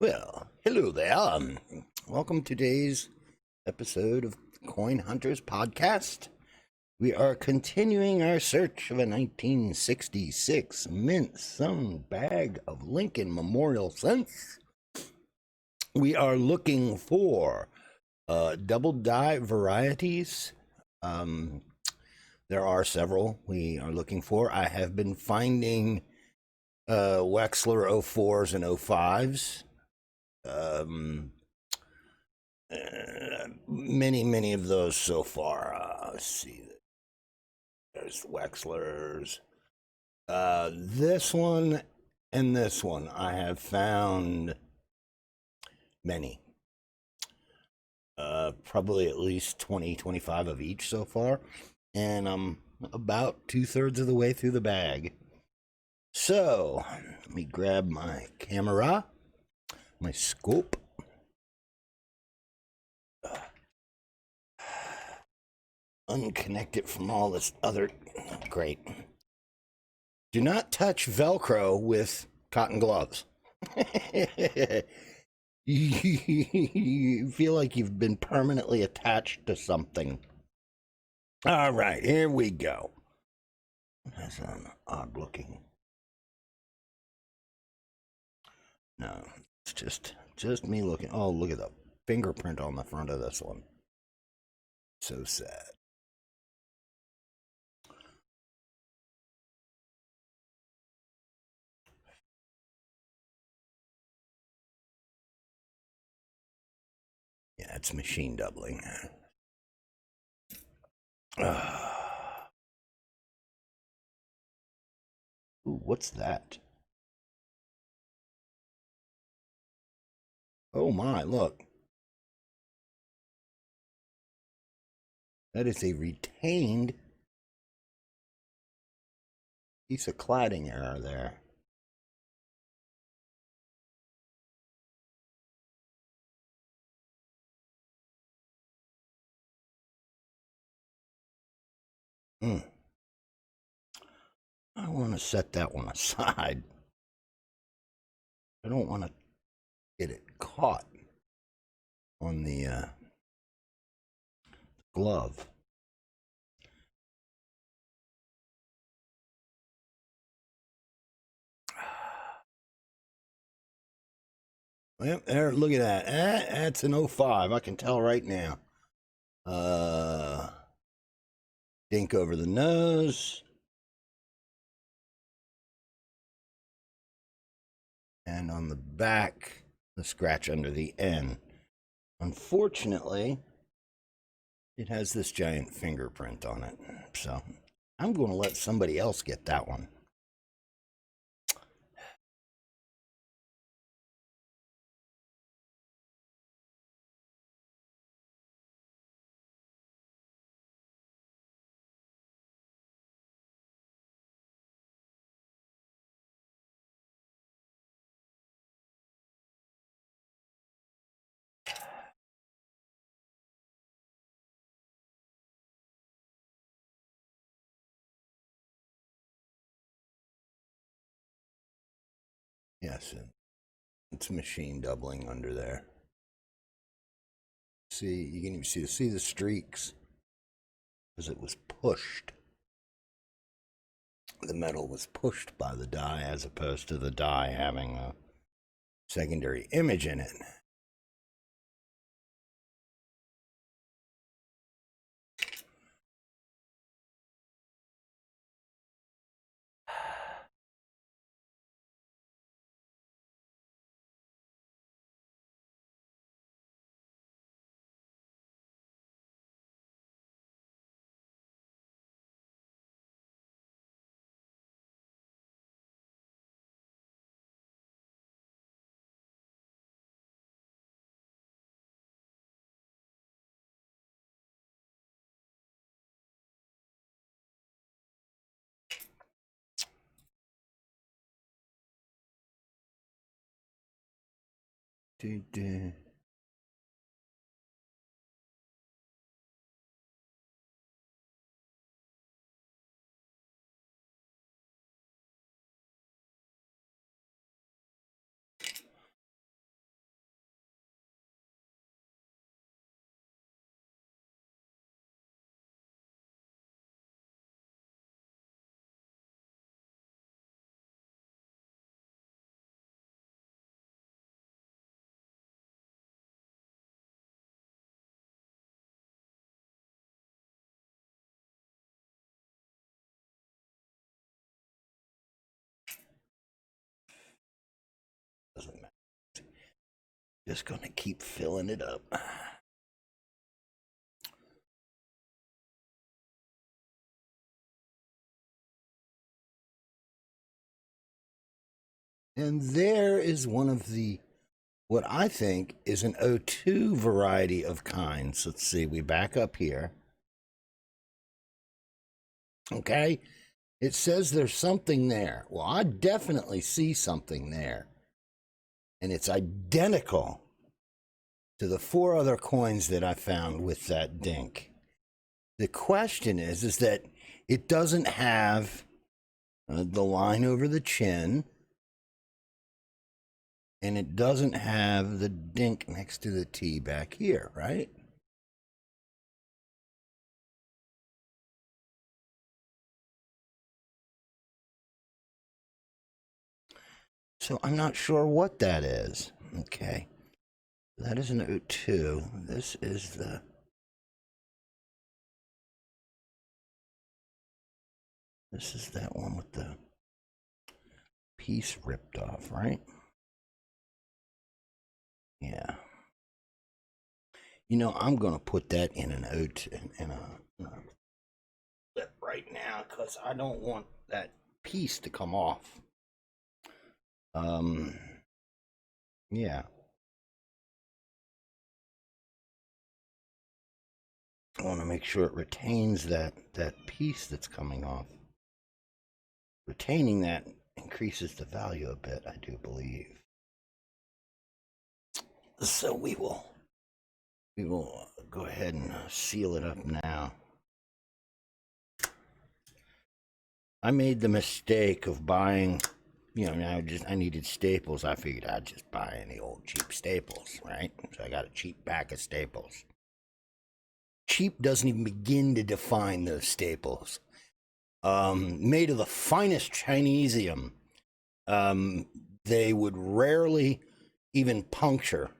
Well, hello there. Welcome to today's episode of Coin Hunters Podcast. We are continuing our search of a 1966 mint sewn bag of Lincoln Memorial cents. We are looking for double die varieties. There are several we are looking for. I have been finding Wexler 04s and 05s. Many of those so far. Let's see. There's Wexlers. This one and this one, I have found many. Probably at least 20-25 of each so far. And I'm about 2/3 of the way through the bag. So, let me grab my camera, my scope. Unconnect it from all this other. Great. Do not touch Velcro with cotton gloves. You feel like you've been permanently attached to something. All right, here we go. That's an odd looking. No, it's just me looking. Oh, look at the fingerprint on the front of this one. So sad. Yeah, it's machine doubling. Ooh, what's that? Oh my, look. That is a retained piece of cladding error there. I want to set that one aside. I don't want to get it caught on the glove. Well, there, look at that. That's an 05. I can tell right now. Dink over the nose. And on the back, the scratch under the N. Unfortunately, it has this giant fingerprint on it. So I'm going to let somebody else get that one. Yes, it's machine doubling under there. See, you can even see the streaks because it was pushed. The metal was pushed by the die as opposed to the die having a secondary image in it. Doesn't matter. Just gonna keep filling it up. And there is one of the, what I think is an O2 variety of kinds. Let's see, we back up here. Okay, it says there's something there. Well, I definitely see something there. And it's identical to the 4 other coins that I found with that dink. The question is that it doesn't have the line over the chin, and it doesn't have the dink next to the T back here, right? So I'm not sure what that is. Okay. That is an O2. This is the... This is that one with the piece ripped off, right? Yeah. You know, I'm going to put that in an O2, in a clip right now, because I don't want that piece to come off. Yeah. I want to make sure it retains that piece that's coming off. Retaining that increases the value a bit, I do believe. So we will go ahead and seal it up now. I made the mistake of buying, you know, I needed staples. I figured I'd just buy any old cheap staples, right? So I got a cheap pack of staples. Cheap doesn't even begin to define those staples. Made of the finest Chinesium. They would rarely even puncture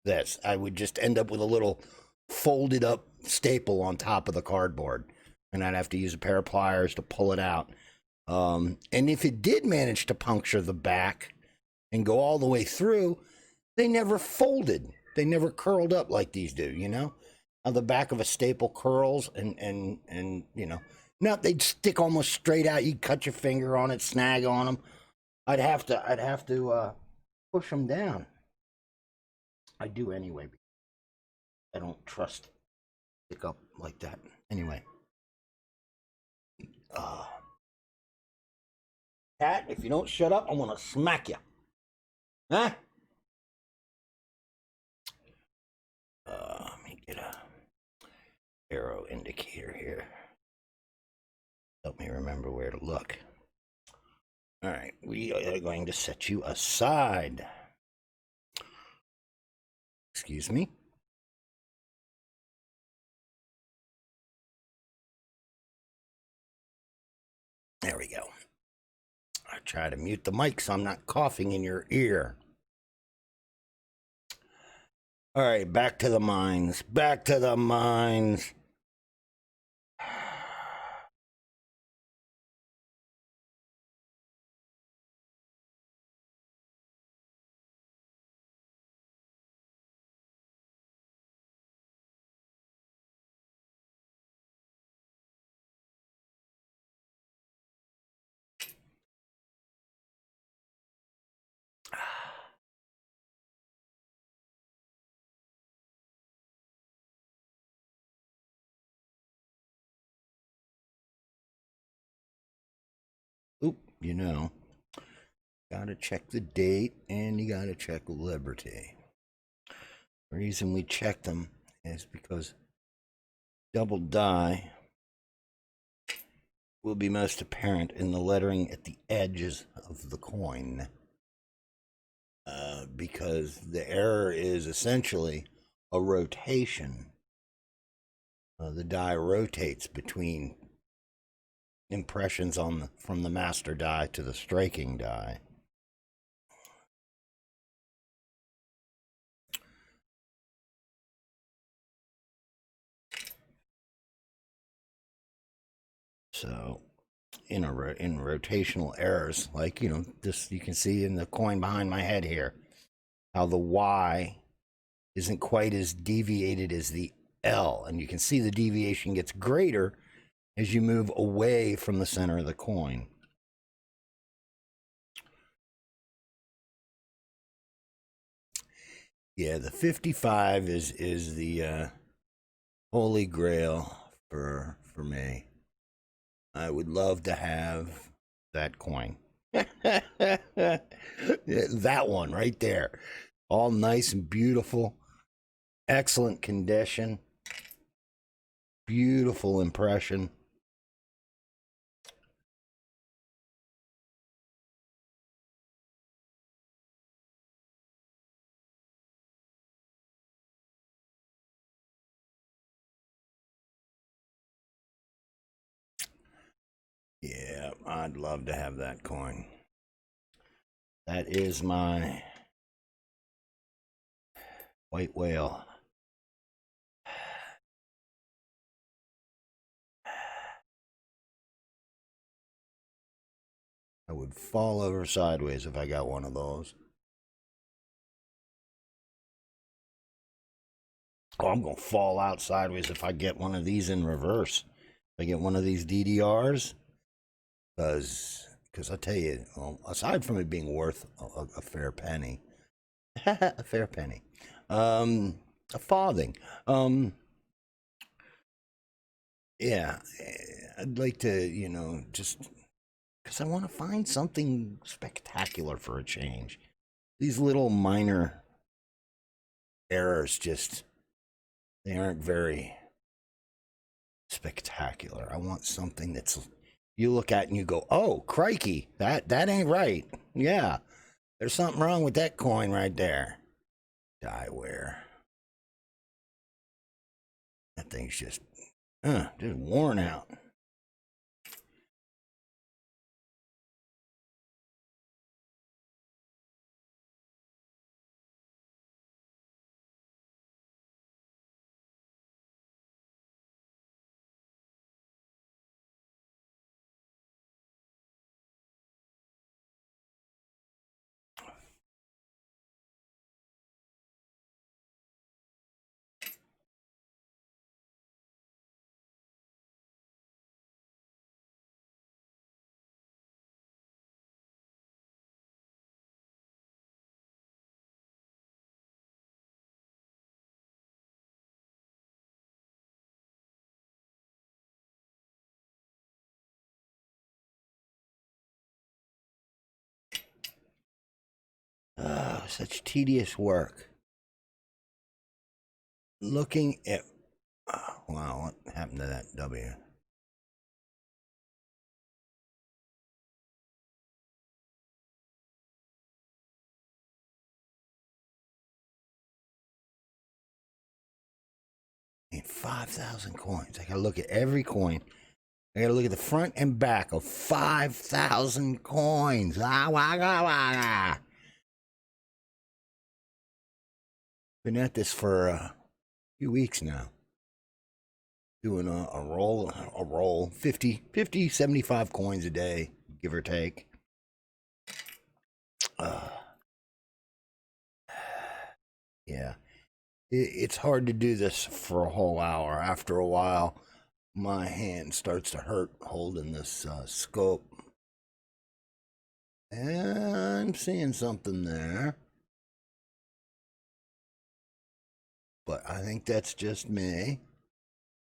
this. I would just end up with a little folded up staple on top of the cardboard, and I'd have to use a pair of pliers to pull it out. And if it did manage to puncture the back and go all the way through, they never folded. They never curled up like these do, you know? How the back of a staple curls and you know, no, they'd stick almost straight out. You'd cut your finger on it, snag on them. I'd have to push them down. I do anyway. I don't trust stick up like that. Anyway. Cat, if you don't shut up, I'm gonna smack you. Huh? Let me get a arrow indicator here. Help me remember where to look. All right, we are going to set you aside. Excuse me. There we go. I try to mute the mic so I'm not coughing in your ear. All right, back to the mines. Back to the mines. Oop, you know, gotta check the date and you gotta check Liberty. The reason we check them is because double die will be most apparent in the lettering at the edges of the coin. Because the error is essentially a rotation. The die rotates between impressions on from the master die to the striking die. So in rotational errors, like this. You can see in the coin behind my head here how the Y isn't quite as deviated as the L, and you can see the deviation gets greater as you move away from the center of the coin. Yeah, the 55 is the holy grail for me. I would love to have that coin. That one right there. All nice and beautiful. Excellent condition. Beautiful impression. Yeah, I'd love to have that coin. That is my white whale. I would fall over sideways if I got one of those. Oh, I'm going to fall out sideways if I get one of these in reverse. If I get one of these DDRs, because I tell you, aside from it being worth a fair penny, a fair penny, a farthing, yeah, I'd like to, just because I want to find something spectacular for a change. These little minor errors they aren't very spectacular. I want something that's you look at and you go, "Oh, crikey, that ain't right." Yeah, there's something wrong with that coin right there. Dieware. That thing's just worn out. Such tedious work. Looking at wow, what happened to that W? I mean, 5,000 coins. I gotta look at every coin. I gotta look at the front and back of 5,000 coins. Ah, wah, wah. Been at this for a few weeks now. Doing a roll, 50, 75 coins a day, give or take. Uh, yeah. It's hard to do this for a whole hour. After a while, my hand starts to hurt holding this scope. And I'm seeing something there. But I think that's just me.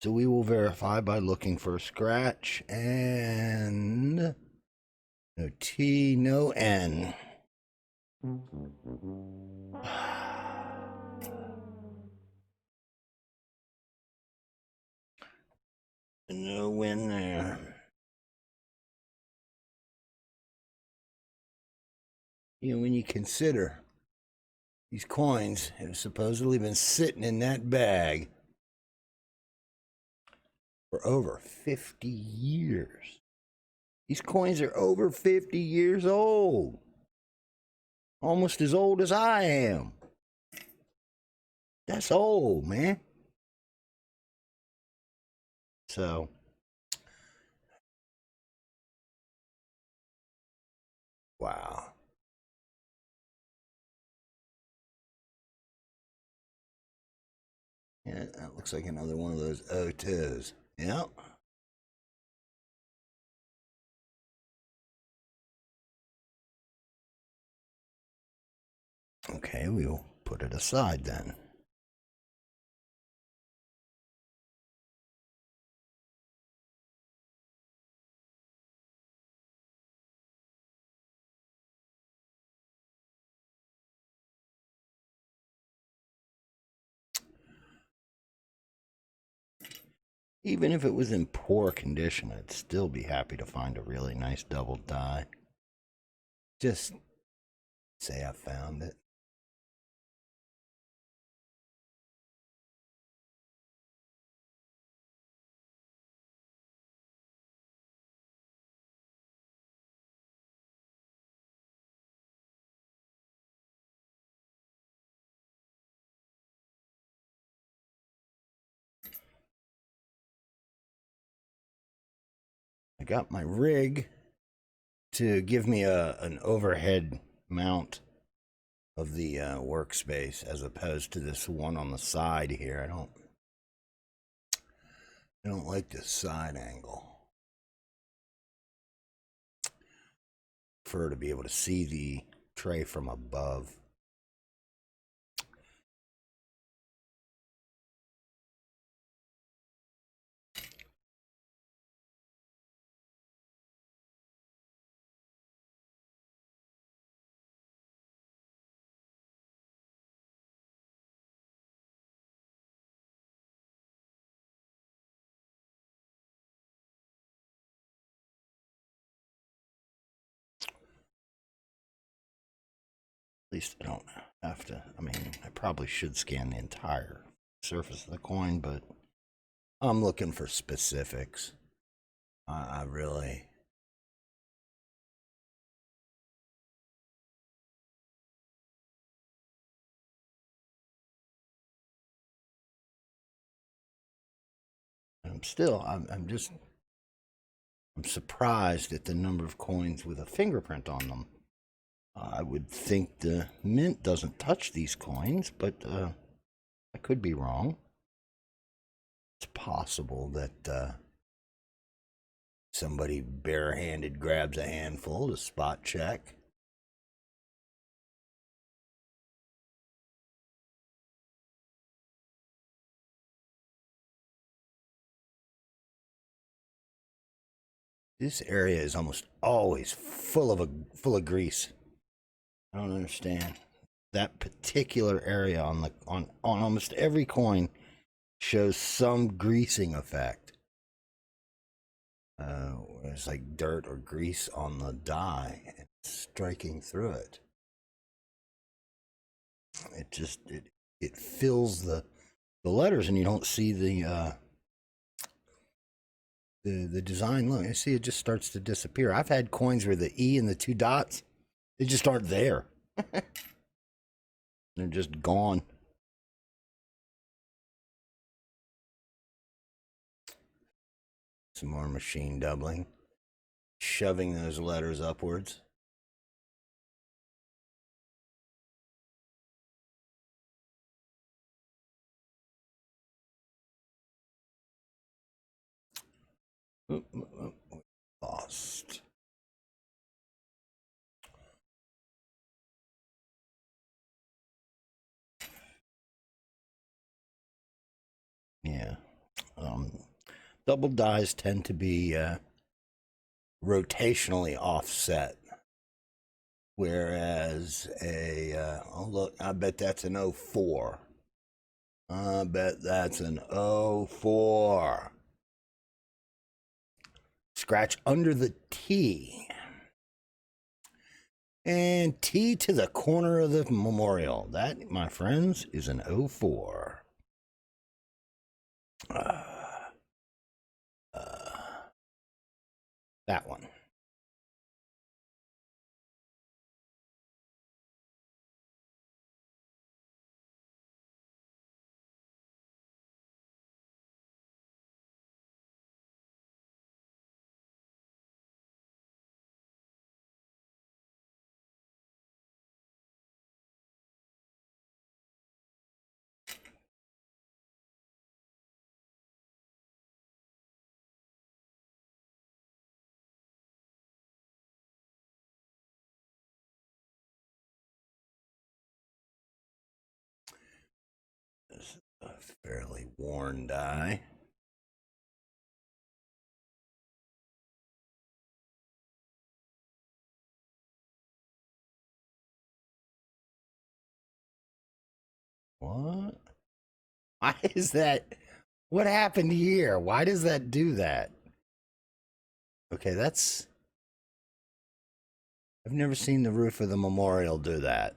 So we will verify by looking for a scratch and no T, no N. No win there. When you consider these coins have supposedly been sitting in that bag for over 50 years. These coins are over 50 years old. Almost as old as I am. That's old, man. So, Wow. Yeah, that looks like another one of those O2s. Yep. Okay, we'll put it aside then. Even if it was in poor condition, I'd still be happy to find a really nice double die. Just say I found it. I got my rig to give me an overhead mount of the workspace as opposed to this one on the side here. I don't like this side angle. I prefer to be able to see the tray from above. At least I don't have to. I mean, I probably should scan the entire surface of the coin, but I'm looking for specifics. I really. I'm surprised at the number of coins with a fingerprint on them. I would think the mint doesn't touch these coins, but I could be wrong. It's possible that somebody barehanded grabs a handful to spot check. This area is almost always full of grease. I don't understand. That particular area on almost every coin shows some greasing effect. It's like dirt or grease on the die and striking through it. It fills the letters, and you don't see the design. Look, you see, it just starts to disappear. I've had coins where the E and the two dots, they just aren't there. They're just gone. Some more machine doubling, shoving those letters upwards. Lost. Yeah. Double dies tend to be rotationally offset, whereas oh look, I bet that's an 04. I bet that's an 04. Scratch under the T. And T to the corner of the memorial. That, my friends, is an 04. Uh, uh, that one. A fairly worn die. What? Why is that? What happened here? Why does that do that? Okay, that's. I've never seen the roof of the memorial do that.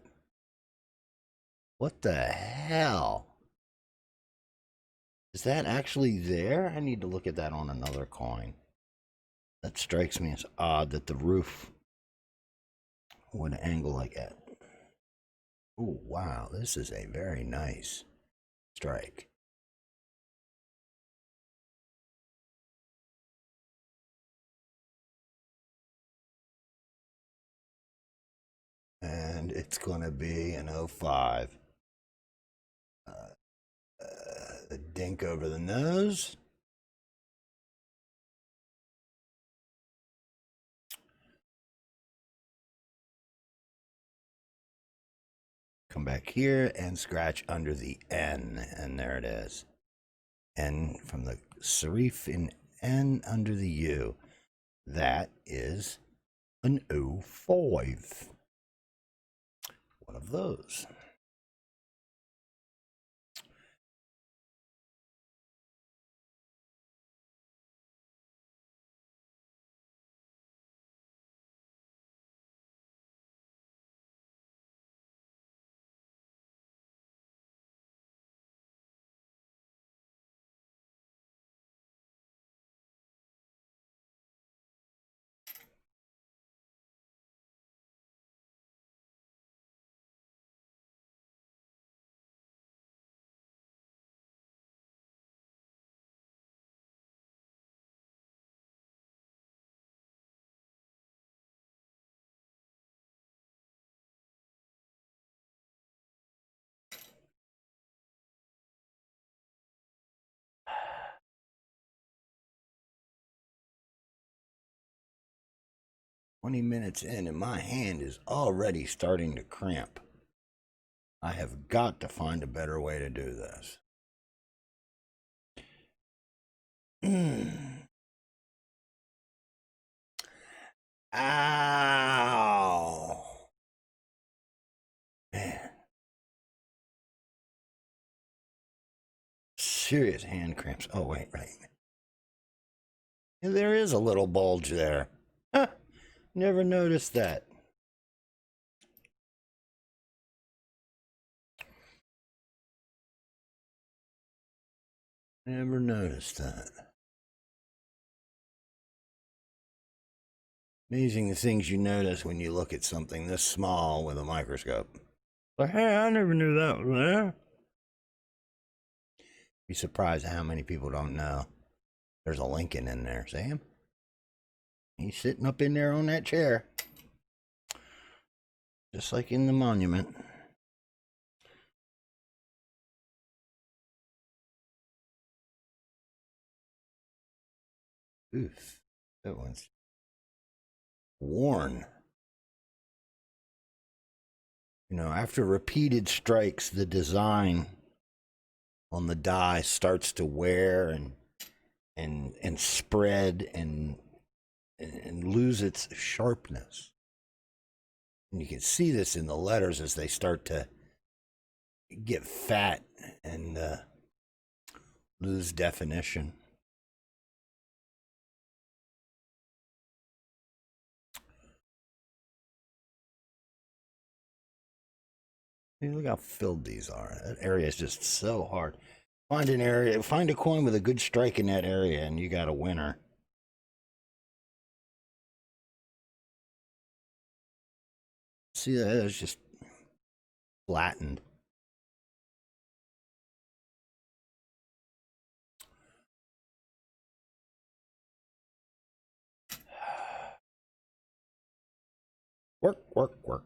What the hell? Is that actually there? I need to look at that on another coin. That strikes me as odd that the roof would angle like that. Oh, wow. This is a very nice strike. And it's going to be an 05. A dink over the nose. Come back here and scratch under the N, and there it is. N from the serif in N under the U. That is an 05. One of those. "20 minutes in, and my hand is already starting to cramp. I have got to find a better way to do this." Ow. Man. Serious hand cramps. Oh, wait, right. Yeah, there is a little bulge there. Huh. Never noticed that. Never noticed that. Amazing the things you notice when you look at something this small with a microscope. But hey, I never knew that was there. Be surprised how many people don't know. There's a Lincoln in there. See him? He's sitting up in there on that chair. Just like in the monument. Oof. That one's worn. You know, after repeated strikes, the design on the die starts to wear and spread and lose its sharpness. And you can see this in the letters as they start to get fat and lose definition. Look how filled these are. That area is just so hard. Find an area, find a coin with a good strike in that area, and you got a winner. See, that is just flattened. Work, work, work.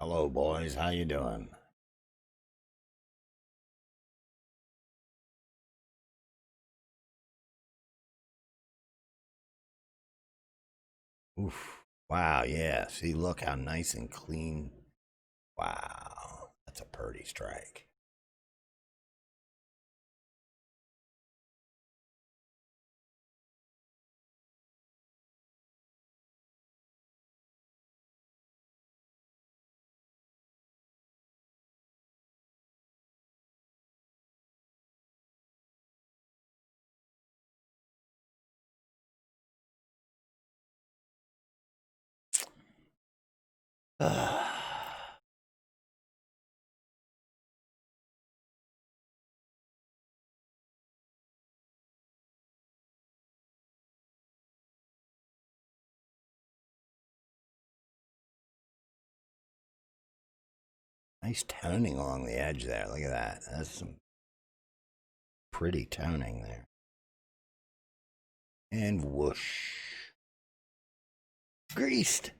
Hello, boys. How you doing? Oof. Wow, yeah. See, look how nice and clean. Wow. pretty strike. Nice toning along the edge there. Look at that. That's some pretty toning there. And whoosh. Greased.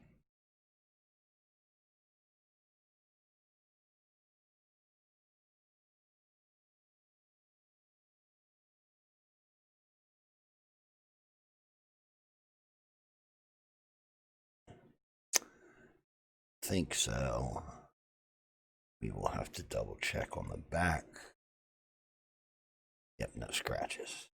Think so. We will have to double check on the back. Yep, no scratches.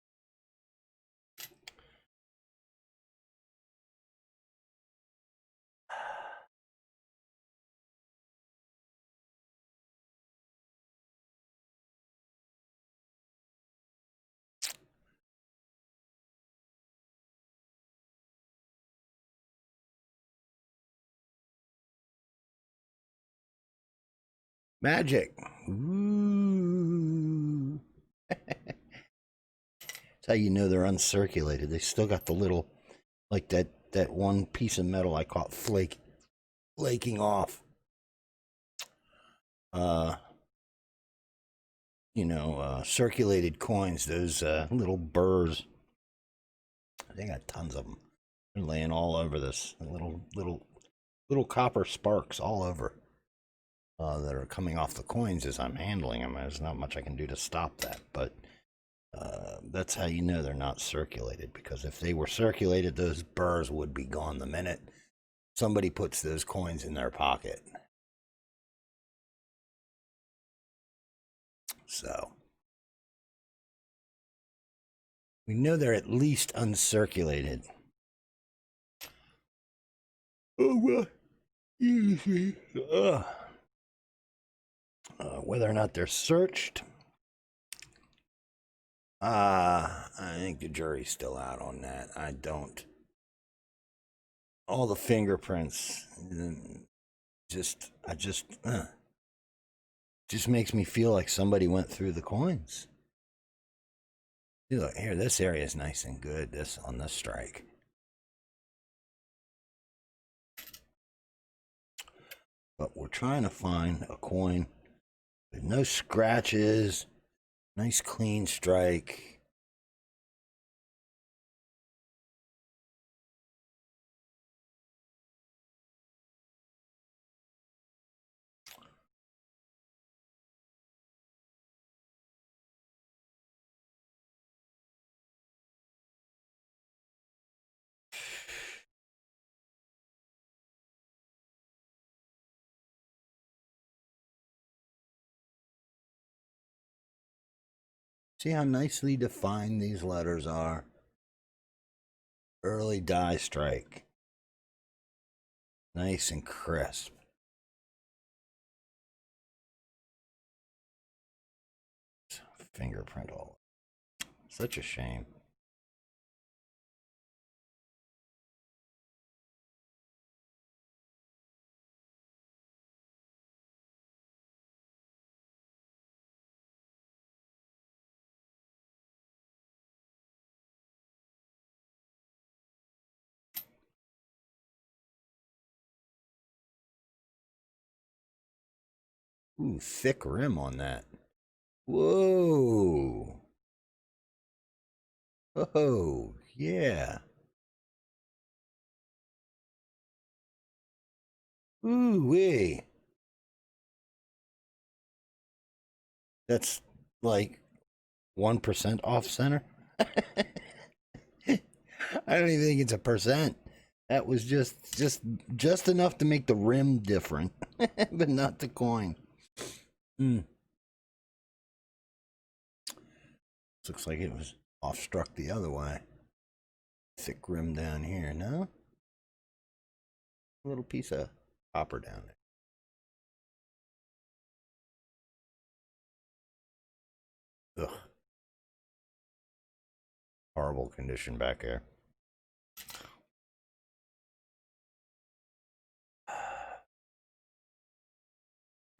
Magic. Ooh. That's how you know they're uncirculated. They still got the little, like that one piece of metal I caught flaking off. Circulated coins, those little burrs. They got tons of them. They're laying all over this. Little copper sparks all over. That are coming off the coins as I'm handling them. There's not much I can do to stop that, but that's how you know they're not circulated, because if they were circulated, those burrs would be gone the minute somebody puts those coins in their pocket. So we know they're at least uncirculated. Oh, well, usually. Whether or not they're searched, I think the jury's still out on that. I don't. All the fingerprints, just makes me feel like somebody went through the coins. Look here, this area is nice and good. This on this strike. But we're trying to find a coin with no scratches, nice clean strike. See how nicely defined these letters are? Early die strike. Nice and crisp. Fingerprint all. Such a shame. Ooh, thick rim on that. Whoa. Oh, yeah. Ooh, wee. That's like 1% off center. I don't even think it's a percent. That was just enough to make the rim different, but not the coin. Mm. Looks like it was off struck the other way. Thick rim down here, no? A little piece of copper down there. Ugh. Horrible condition back there.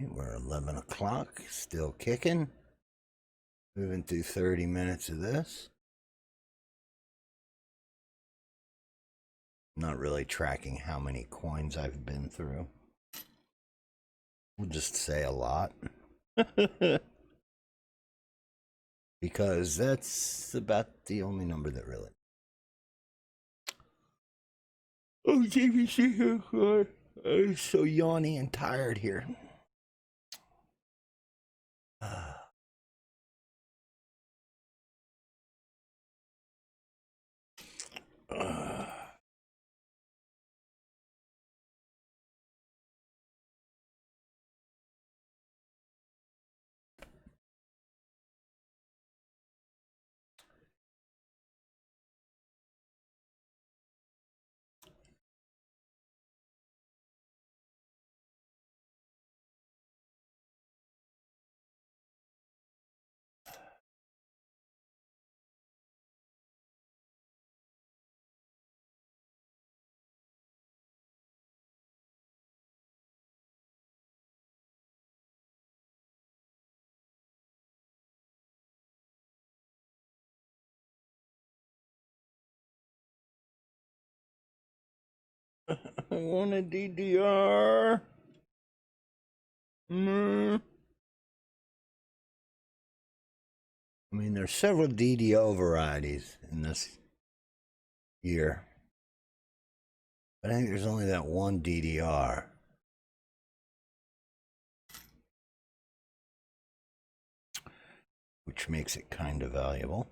We're 11 o'clock, still kicking. Moving through 30 minutes of this. Not really tracking how many coins I've been through. We'll just say a lot. Because that's about the only number that really. Oh, JVC, I'm so yawny and tired here. I want a DDR. I mean, there's several DDO varieties in this year. But I think there's only that one DDR. Which makes it kind of valuable.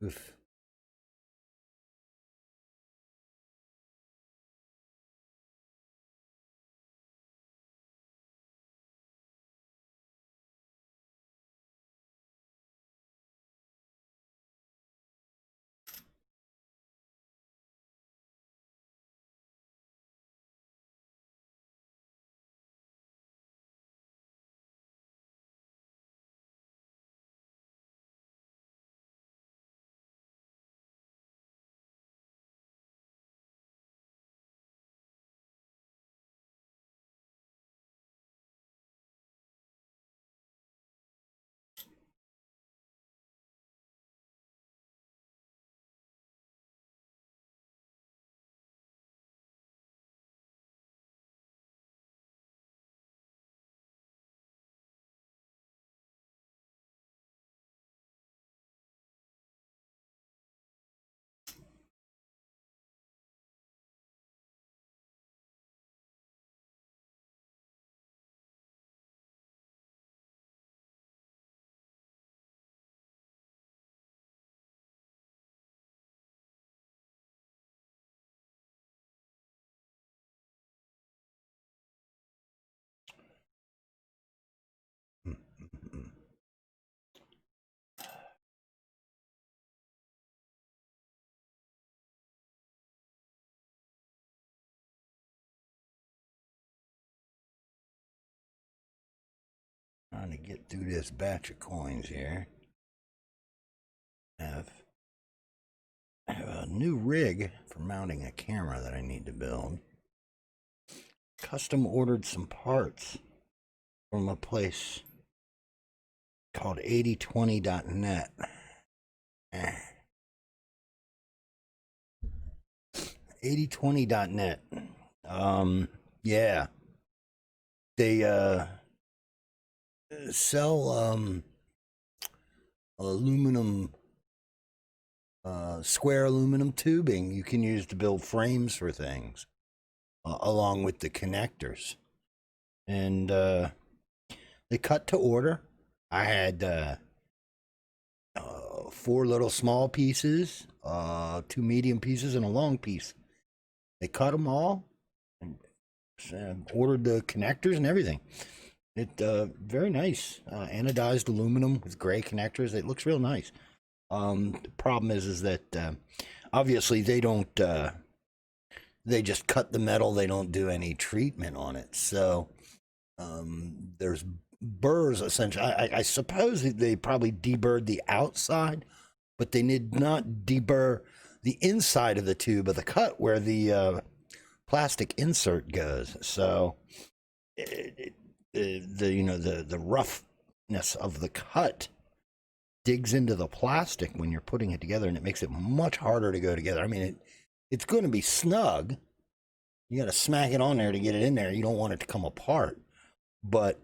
Oof. Trying to get through this batch of coins here. I have a new rig for mounting a camera that I need to build. Custom ordered some parts from a place called 8020.net. 8020.net. Yeah. They sell aluminum square aluminum tubing you can use to build frames for things, along with the connectors. And they cut to order. I had 4 little small pieces, 2 medium pieces, and a long piece. They cut them all, and ordered the connectors and everything. It very nice, anodized aluminum with gray connectors. It looks real nice. The problem is that obviously they don't. They just cut the metal. They don't do any treatment on it. So there's burrs essentially. I suppose they probably deburred the outside, but they did not deburr the inside of the tube of the cut where the plastic insert goes. So the roughness of the cut digs into the plastic when you're putting it together, and it makes it much harder to go together. I mean, it's going to be snug. You got to smack it on there to get it in there. You don't want it to come apart. But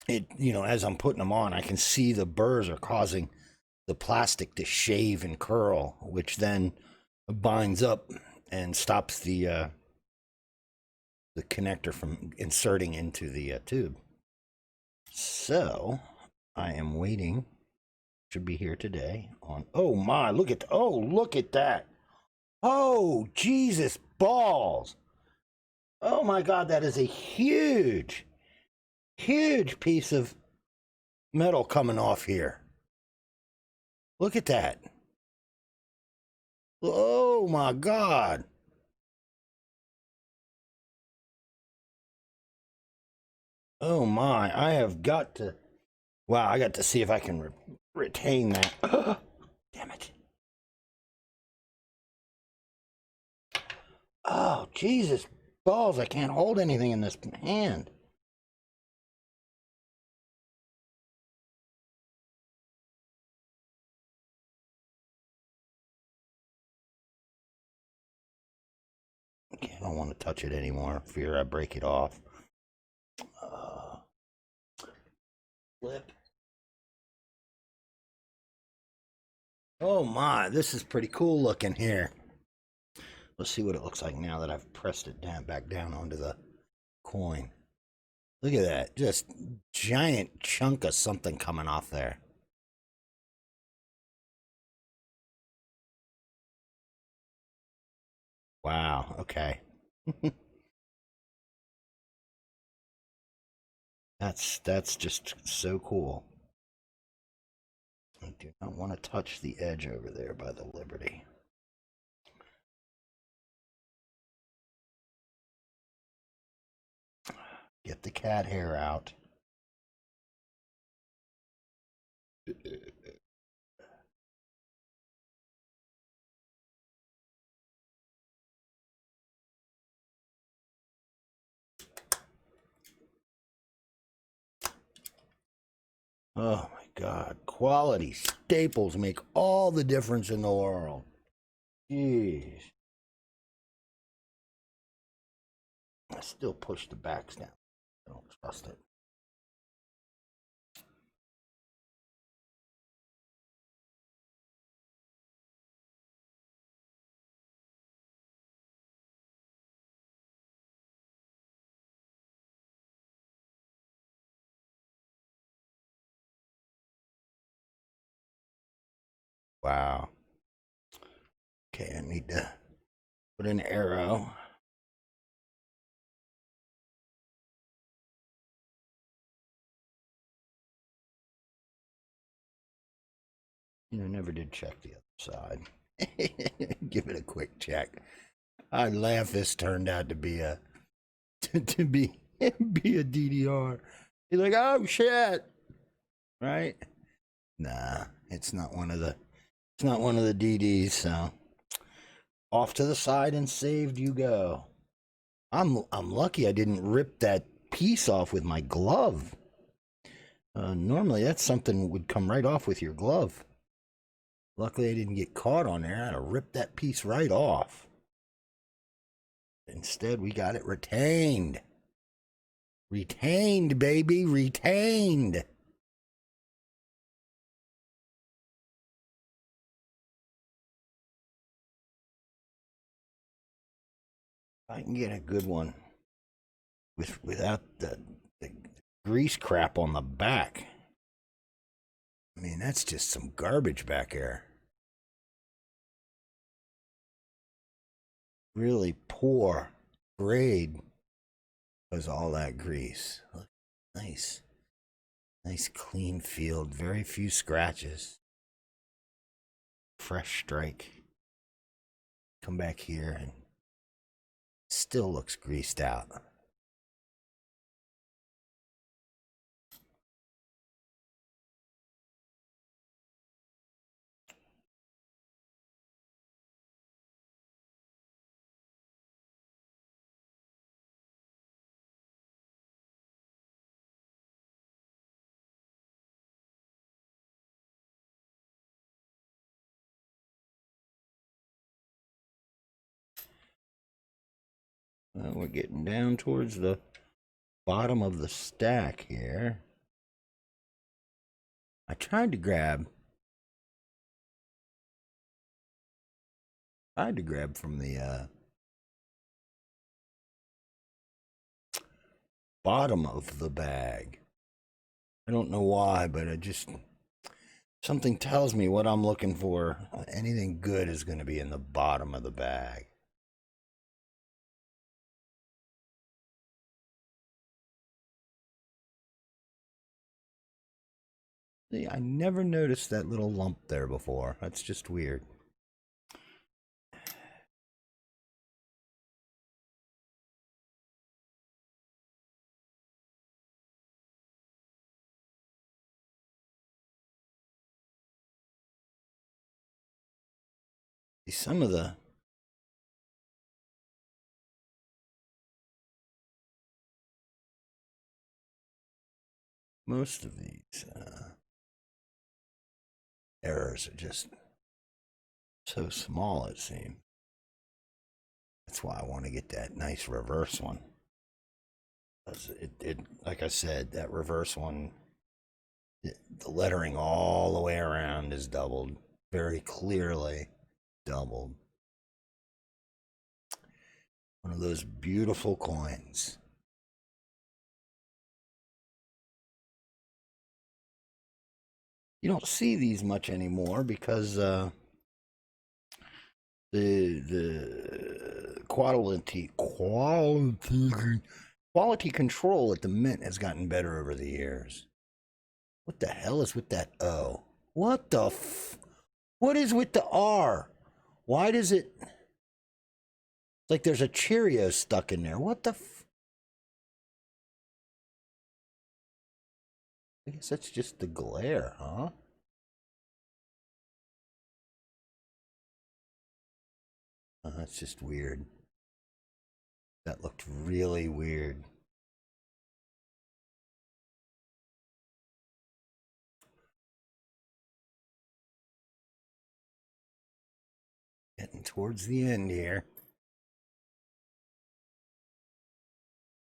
as I'm putting them on, I can see the burrs are causing the plastic to shave and curl, which then binds up and stops the connector from inserting into the tube. So I am waiting. Should be here today on. Oh my! Look at that! Oh Jesus balls! Oh my God! That is a huge piece of metal coming off here. Look at that! Oh my God! Oh my! I have got to. Wow! I got to see if I can retain that. Damn it! Oh Jesus balls! I can't hold anything in this hand. Okay, I don't want to touch it anymore. Fear I break it off. Flip. Oh my, this is pretty cool looking here. Let's see what it looks like now that I've pressed it back down onto the coin. Look at that, just giant chunk of something coming off there. Wow, okay. That's just so cool. I do not want to touch the edge over there by the Liberty. Get the cat hair out. Oh my God. Quality staples make all the difference in the world. Jeez. I still push the backs down. I don't trust it. Wow. Okay, I need to put an arrow. I never did check the other side. Give it a quick check. I'd laugh this turned out to be a to be a DDR. He's like, oh shit. Right? Nah, it's not one of the DDs, so off to the side and saved you go. I'm lucky I didn't rip that piece off with my glove. Normally that's something that would come right off with your glove. Luckily I didn't get caught on there. I'd have ripped that piece right off. Instead we got it retained. Retained, baby, retained. I can get a good one without the grease crap on the back. I mean, that's just some garbage back there. Really poor sprayed because all that grease. Look, nice. Nice clean field. Very few scratches. Fresh strike. Come back here and still looks greased out. Well, we're getting down towards the bottom of the stack here. I tried to grab from the bottom of the bag. I don't know why, but something tells me what I'm looking for. Anything good is going to be in the bottom of the bag. See, I never noticed that little lump there before. That's just weird. See, some of the most of these errors are just so small, it seems. That's why I want to get that nice reverse one. Because like I said, that reverse one, the lettering all the way around is doubled. Very clearly doubled. One of those beautiful coins. You don't see these much anymore because the quality control at the mint has gotten better over the years. What the hell is with that O? What the what is with the R? Why does it? It's like there's a Cheerio stuck in there. What the I guess that's just the glare, huh? That's just weird. That looked really weird. Getting towards the end here.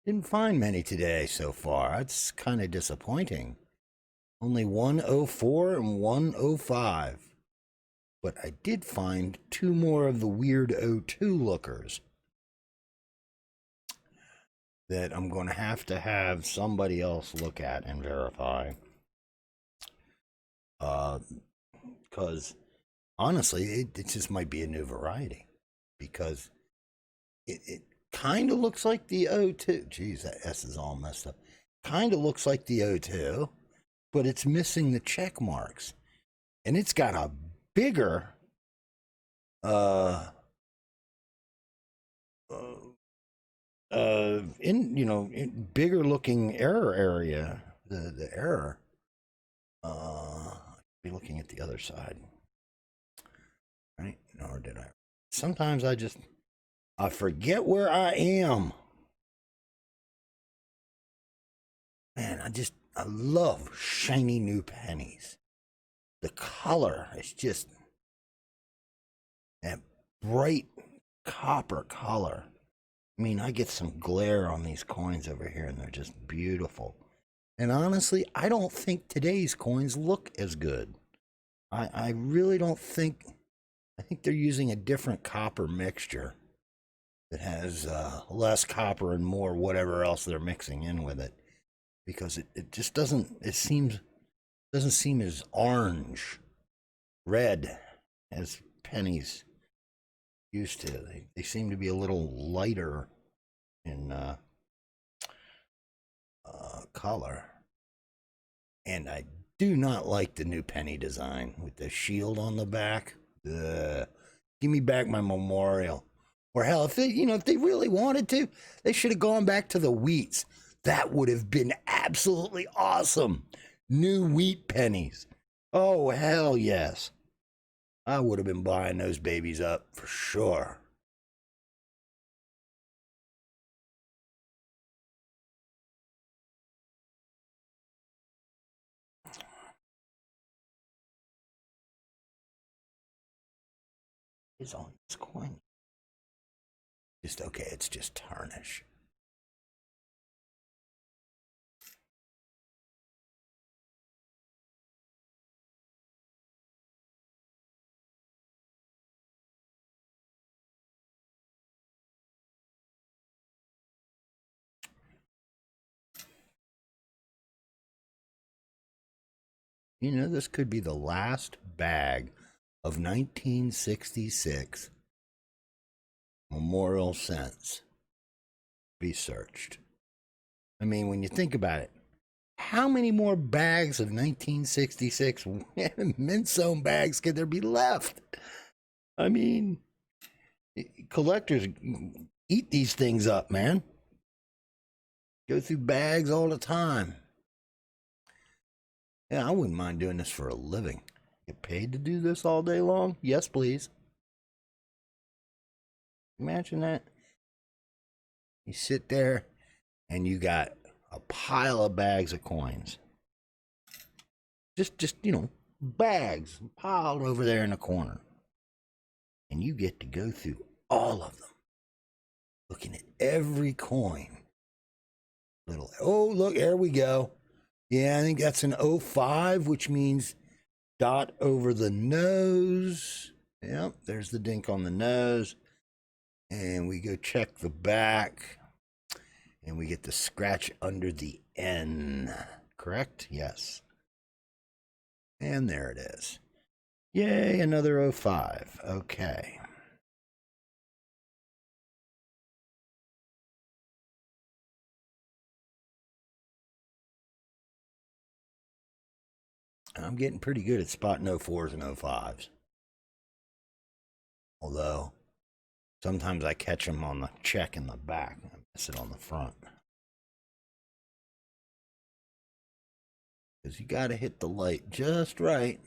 Didn't find many today so far. That's kind of disappointing. Only 104 and 105. But I did find two more of the weird O2 lookers that I'm going to have somebody else look at and verify. Because honestly, it just might be a new variety. Because it kind of looks like the O2. Geez, that S is all messed up. Kind of looks like the O2, but it's missing the check marks. And it's got a bigger bigger looking error area. The error. Be looking at the other side. Right? Or did I? Sometimes I forget where I am. Man, I love shiny new pennies. The color is just that bright copper color. I mean, I get some glare on these coins over here, and they're just beautiful. And honestly, I don't think today's coins look as good. I really don't think. I think they're using a different copper mixture that has less copper and more whatever else they're mixing in with it, because it just doesn't. Doesn't seem as orange, red as pennies used to. They seem to be a little lighter in color. And I do not like the new penny design with the shield on the back. Ugh. Give me back my memorial. Or hell, if they, if they really wanted to, they should have gone back to the wheats. That would have been absolutely awesome. New wheat pennies. Oh, hell yes. I would have been buying those babies up for sure. Is on this coin. Just okay, it's just tarnish. This could be the last bag of 1966 memorial cents be searched. I mean, when you think about it, how many more bags of 1966 mint sewn bags could there be left? I mean, collectors eat these things up, man. Go through bags all the time. Yeah, I wouldn't mind doing this for a living. Get paid to do this all day long? Yes, please. Imagine that. You sit there and you got a pile of bags of coins. Just bags piled over there in the corner. And you get to go through all of them, looking at every coin. Oh, look, there we go. Yeah, I think that's an 05, which means dot over the nose. Yep, there's the dink on the nose. And we go check the back. And we get the scratch under the N. Correct? Yes. And there it is. Yay, another 05. Okay. I'm getting pretty good at spotting 04s and 05s. Although, sometimes I catch them on the check in the back. I miss it on the front. Because you got to hit the light just right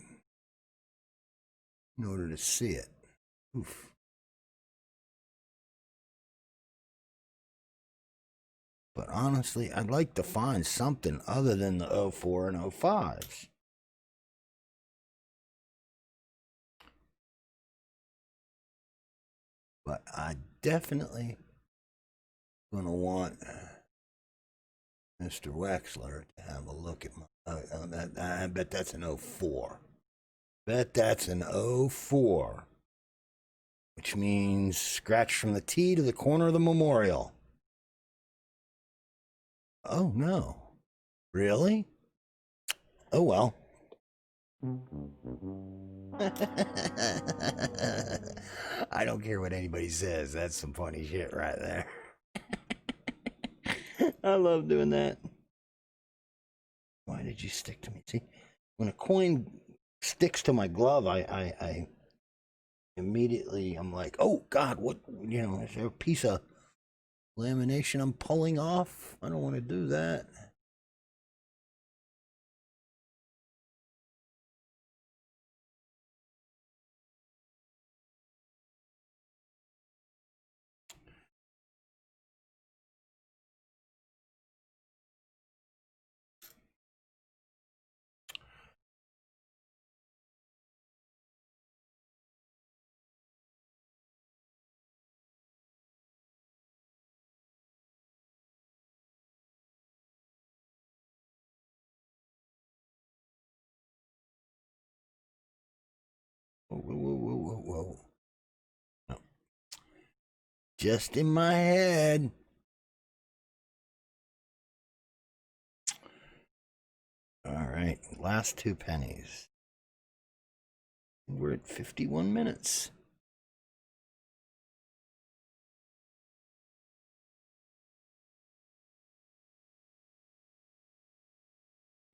in order to see it. Oof. But honestly, I'd like to find something other than the 04 and 05s. But I definitely gonna want Mr. Wexler to have a look at my. I bet that's an 04. Bet that's an 04. Which means scratch from the T to the corner of the memorial. Oh no. Really? Oh well. I don't care what anybody says. That's some funny shit right there. I love doing that. Why did you stick to me? See, when a coin sticks to my glove, I immediately I'm like, oh God, what? Is there a piece of lamination I'm pulling off? I don't want to do that. Whoa, whoa, whoa, whoa, whoa. No. Just in my head. All right, last two pennies. We're at 51 minutes.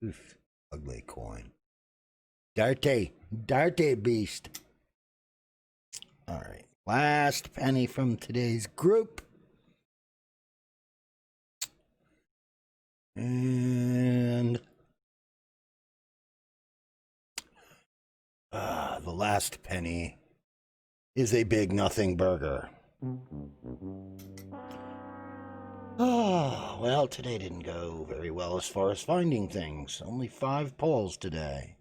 Oof, ugly coin. Dirty beast. All right, last penny from today's group. And the last penny is a big nothing burger. Oh, well, today didn't go very well as far as finding things. Only 5 pulls today.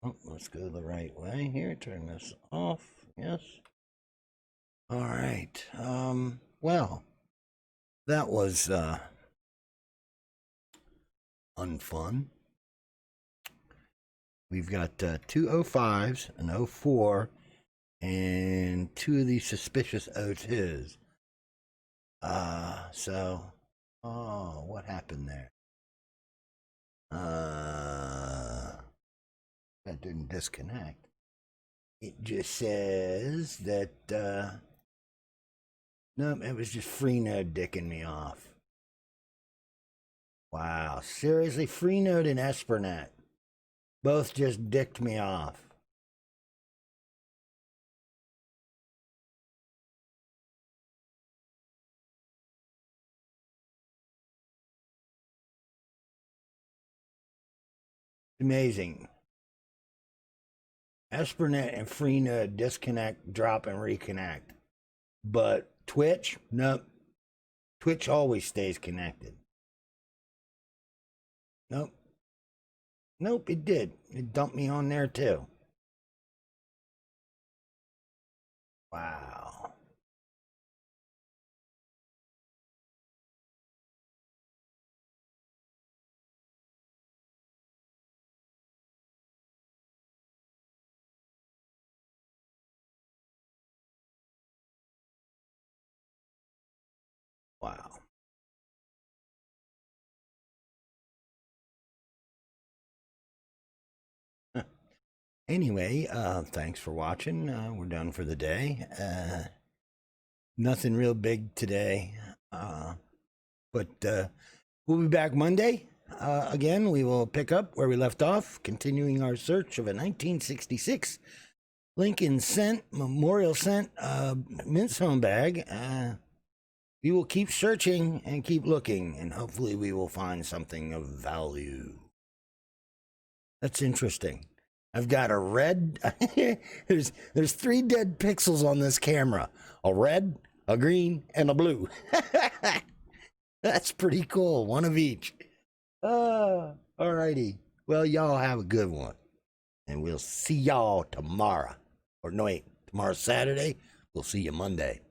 Oh, let's go the right way here. Turn this off. Yes. All right. Well, that was unfun. We've got 2 05s, an 04, and 2 of these suspicious 02s. What happened there? That didn't disconnect. It just says that, nope, it was just Freenode dicking me off. Wow, seriously, Freenode and Espernet both just dicked me off. Amazing. Espernet and Freenode disconnect, drop, and reconnect. But Twitch, nope. Twitch always stays connected. Nope. Nope, it did. It dumped me on there too. Wow. Wow. Anyway, thanks for watching. We're done for the day. Nothing real big today. But we'll be back Monday. Again, we will pick up where we left off, continuing our search of a 1966 Lincoln Cent, Memorial Cent, mint sewn bag. We will keep searching and keep looking, and hopefully we will find something of value. That's interesting. I've got a red. there's 3 dead pixels on this camera. A red, a green, and a blue. That's pretty cool. One of each. Alrighty. Well, y'all have a good one. And we'll see y'all tomorrow. Or no, wait. Tomorrow's Saturday. We'll see you Monday.